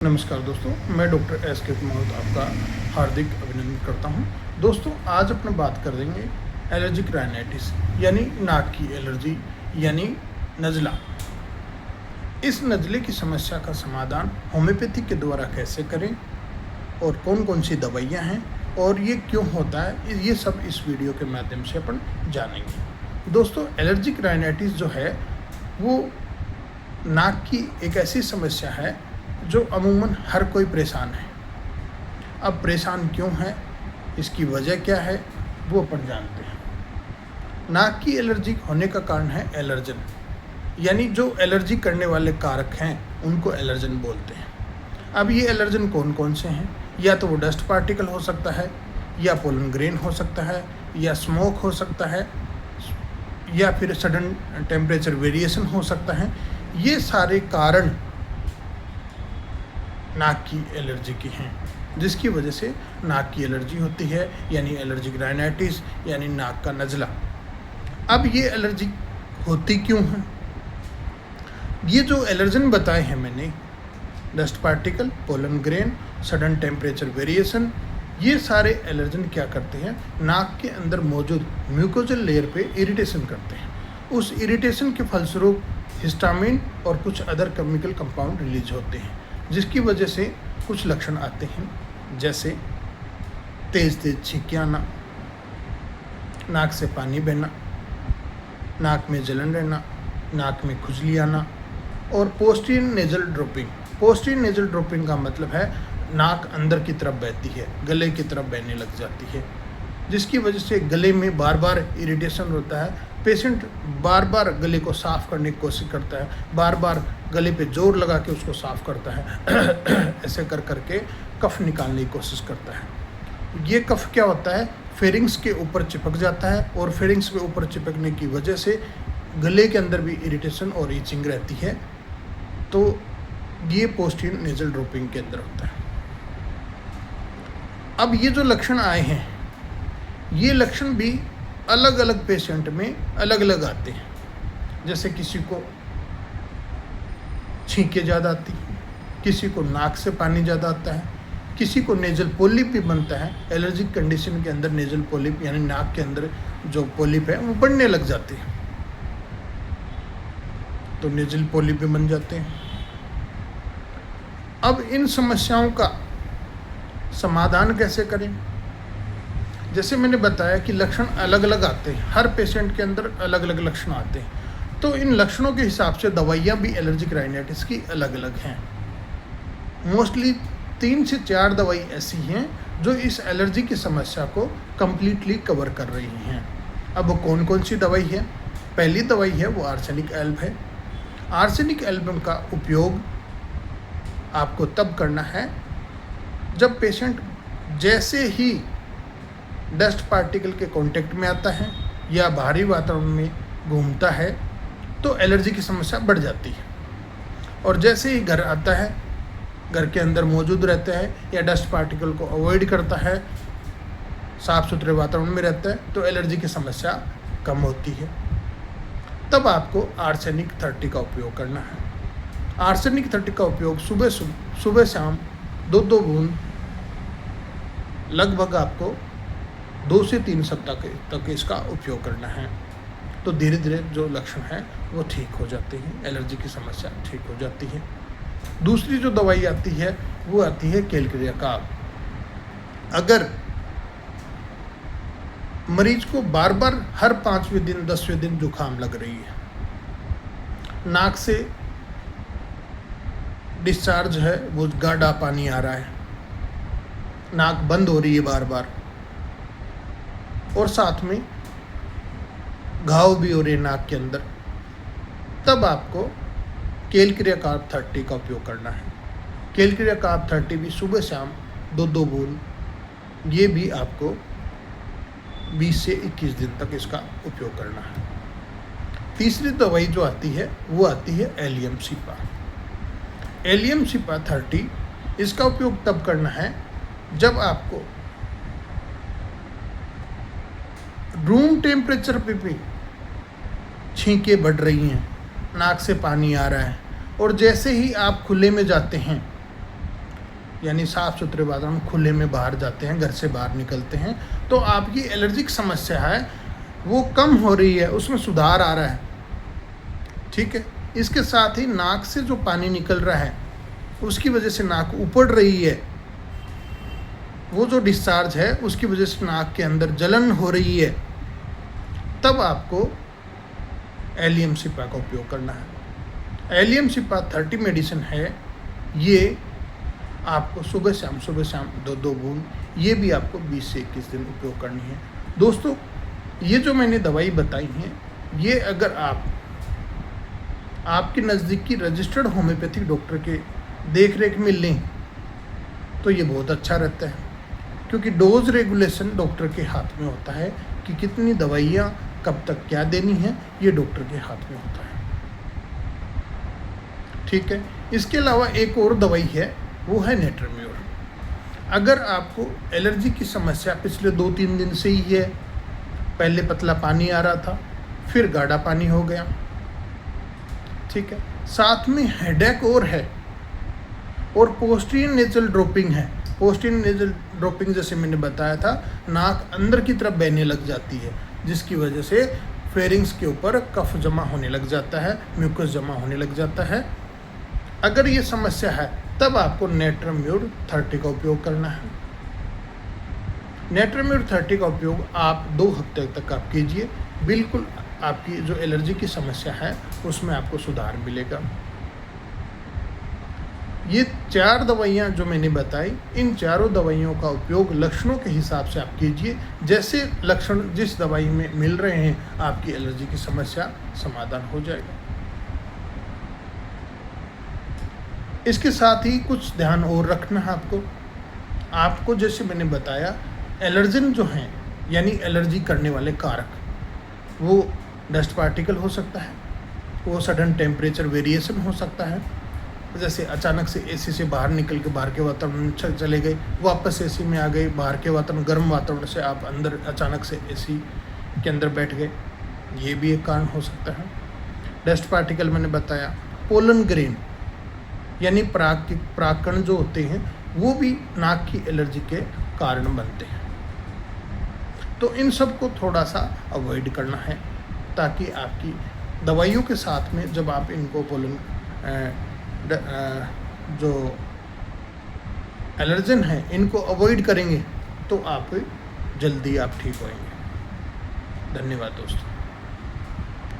नमस्कार दोस्तों, मैं डॉक्टर एस के महमूद आपका हार्दिक अभिनंदन करता हूं। दोस्तों, आज अपना बात कर देंगे एलर्जिक राइनाइटिस यानी नाक की एलर्जी यानी नज़ला। इस नज़ले की समस्या का समाधान होम्योपैथी के द्वारा कैसे करें और कौन कौन सी दवाइयां हैं और ये क्यों होता है, ये सब इस वीडियो के माध्यम से अपन जानेंगे। दोस्तों, एलर्जिक राइनाइटिस जो है वो नाक की एक ऐसी समस्या है जो अमूमन हर कोई परेशान है। अब परेशान क्यों है, इसकी वजह क्या है, वो अपन जानते हैं। नाक की एलर्जी होने का कारण है एलर्जन, यानी जो एलर्जी करने वाले कारक हैं उनको एलर्जन बोलते हैं। अब ये एलर्जन कौन कौन से हैं? या तो वो डस्ट पार्टिकल हो सकता है, या पोलन ग्रेन हो सकता है, या स्मोक हो सकता है, या फिर सडन टेम्परेचर वेरिएशन हो सकता है। ये सारे कारण नाक की एलर्जी की हैं, जिसकी वजह से नाक की एलर्जी होती है, यानी एलर्जिक राइनाइटिस यानी नाक का नज़ला। अब ये एलर्जी होती क्यों है? ये जो एलर्जन बताए हैं मैंने, dust particle, pollen grain, sudden temperature variation, ये सारे एलर्जन क्या करते हैं, नाक के अंदर मौजूद म्यूकोजल लेयर पे इरिटेशन करते हैं। उस इरिटेशन के फलस्वरूप हिस्टामिन और कुछ अदर केमिकल कंपाउंड रिलीज होते हैं, जिसकी वजह से कुछ लक्षण आते हैं, जैसे तेज़ तेज़ छींके आना, नाक से पानी बहना, नाक में जलन रहना, नाक में खुजली आना और posterior nasal dropping. Posterior nasal dropping का मतलब है नाक अंदर की तरफ बहती है, गले की तरफ बहने लग जाती है, जिसकी वजह से गले में बार बार इरिटेशन होता है। पेशेंट बार बार गले को साफ़ करने की कोशिश करता है, बार बार गले पे जोर लगा के उसको साफ़ करता है ऐसे कर करके कफ निकालने की कोशिश करता है। ये कफ क्या होता है, फेरिंग्स के ऊपर चिपक जाता है और फेरिंग्स के ऊपर चिपकने की वजह से गले के अंदर भी इरिटेशन और ईचिंग रहती है। तो ये पोस्टीरियर नेजल ड्रॉपिंग के अंदर होता है। अब ये जो लक्षण आए हैं, ये लक्षण भी अलग अलग पेशेंट में अलग अलग आते हैं। जैसे किसी को छींके ज़्यादा आती है, किसी को नाक से पानी ज़्यादा आता है, किसी को नेजल पोलिप भी बनता है। एलर्जिक कंडीशन के अंदर नेजल पोलिप यानी नाक के अंदर जो पोलिप है वो बढ़ने लग जाते हैं, तो नेजल पोलिप भी बन जाते हैं। अब इन समस्याओं का समाधान कैसे करें? जैसे मैंने बताया कि लक्षण अलग अलग आते हैं, हर पेशेंट के अंदर अलग अलग लक्षण आते हैं, तो इन लक्षणों के हिसाब से दवाइयाँ भी एलर्जिक राइनाइटिस की अलग अलग हैं। मोस्टली 3 से 4 दवाई ऐसी हैं जो इस एलर्जी की समस्या को कम्प्लीटली कवर कर रही हैं। अब वो कौन कौन सी दवाई है? पहली दवाई है वो आर्सेनिक एल्ब है। आर्सेनिक एल्बम का उपयोग आपको तब करना है जब पेशेंट जैसे ही डस्ट पार्टिकल के कांटेक्ट में आता है या बाहरी वातावरण में घूमता है तो एलर्जी की समस्या बढ़ जाती है, और जैसे ही घर आता है, घर के अंदर मौजूद रहता है या डस्ट पार्टिकल को अवॉइड करता है, साफ़ सुथरे वातावरण में रहता है, तो एलर्जी की समस्या कम होती है। तब आपको आर्सेनिक 30 का उपयोग करना है। आर्सेनिक 30 का उपयोग सुबह शाम 2-2 बूंद लगभग आपको 2 से 3 सप्ताह तक इसका उपयोग करना है। तो धीरे धीरे जो लक्षण हैं वो ठीक हो जाते हैं, एलर्जी की समस्या ठीक हो जाती है। दूसरी जो दवाई आती है वो आती है कैलक्रिया काब। अगर मरीज को बार बार हर 5वें दिन 10वें दिन जुकाम लग रही है, नाक से डिस्चार्ज है वो गाढ़ा पानी आ रहा है, नाक बंद हो रही है बार बार, और साथ में घाव भी हो रहे हैं नाक के अंदर, तब आपको कैलक्रिया कार्ब 30 का उपयोग करना है। कैलक्रिया कार्ब 30 भी सुबह शाम 2-2 बूंद, ये भी आपको 20 से 21 दिन तक इसका उपयोग करना है। तीसरी दवाई जो आती है वो आती है एलियम सिपा। एलियम सिपा 30, इसका उपयोग तब करना है जब आपको रूम टेम्परेचर पे भी छींके बढ़ रही हैं, नाक से पानी आ रहा है, और जैसे ही आप खुले में जाते हैं यानी साफ़ सुथरे वातावरण, खुले में बाहर जाते हैं, घर से बाहर निकलते हैं, तो आपकी एलर्जिक समस्या है वो कम हो रही है, उसमें सुधार आ रहा है। ठीक है। इसके साथ ही नाक से जो पानी निकल रहा है उसकी वजह से नाक उपड़ रही है, वो जो डिस्चार्ज है उसकी वजह से नाक के अंदर जलन हो रही है, तब आपको एलियम सिपा का उपयोग करना है। एलियम सिपा 30 मेडिसिन है, ये आपको सुबह शाम 2-2 बूंद, ये भी आपको 20 से 21 दिन उपयोग करनी है। दोस्तों, ये जो मैंने दवाई बताई हैं, ये अगर आपके नज़दीकी रजिस्टर्ड होम्योपैथिक डॉक्टर के देख रेख में लें तो ये बहुत अच्छा रहता है, क्योंकि डोज रेगुलेशन डॉक्टर के हाथ में होता है कि कितनी दवाइयाँ कब तक क्या देनी है, ये डॉक्टर के हाथ में होता है। ठीक है। इसके अलावा एक और दवाई है, वो है नेट्रम्योर। अगर आपको एलर्जी की समस्या पिछले 2-3 दिन से ही है, पहले पतला पानी आ रहा था, फिर गाढ़ा पानी हो गया, ठीक है, साथ में हेडेक और है, और पोस्टीरियर नेज़ल ड्रॉपिंग है। पोस्टीरियर नेज़ल ड्रॉपिंग जैसे मैंने बताया था, नाक अंदर की तरफ बहने लग जाती है, जिसकी वजह से फेरिंग्स के ऊपर कफ जमा होने लग जाता है, म्यूकस जमा होने लग जाता है। अगर ये समस्या है तब आपको नेट्रम्योर 30 का उपयोग करना है। नेट्रम्योर 30 का उपयोग आप 2 हफ्ते तक आप कीजिए, बिल्कुल आपकी जो एलर्जी की समस्या है उसमें आपको सुधार मिलेगा। ये 4 दवाइयाँ जो मैंने बताई, इन चारों दवाइयों का उपयोग लक्षणों के हिसाब से आप कीजिए, जैसे लक्षण जिस दवाई में मिल रहे हैं आपकी एलर्जी की समस्या समाधान हो जाएगा। इसके साथ ही कुछ ध्यान और रखना है आपको जैसे मैंने बताया, एलर्जन जो हैं यानी एलर्जी करने वाले कारक, वो डस्ट पार्टिकल हो सकता है, वो सडन टेम्परेचर वेरिएशन हो सकता है, जैसे अचानक से एसी से बाहर निकल के बाहर के वातावरण में चले गए, वापस एसी में आ गए, बाहर के वातावरण गर्म वातावरण से आप अंदर अचानक से एसी के अंदर बैठ गए, ये भी एक कारण हो सकता है। डस्ट पार्टिकल मैंने बताया, पोलन ग्रेन यानी परागकण जो होते हैं वो भी नाक की एलर्जी के कारण बनते हैं। तो इन सब को थोड़ा सा अवॉइड करना है, ताकि आपकी दवाइयों के साथ में जब आप इनको पोलन जो एलर्जन है इनको अवॉइड करेंगे तो आप जल्दी आप ठीक होएंगे। धन्यवाद दोस्तों।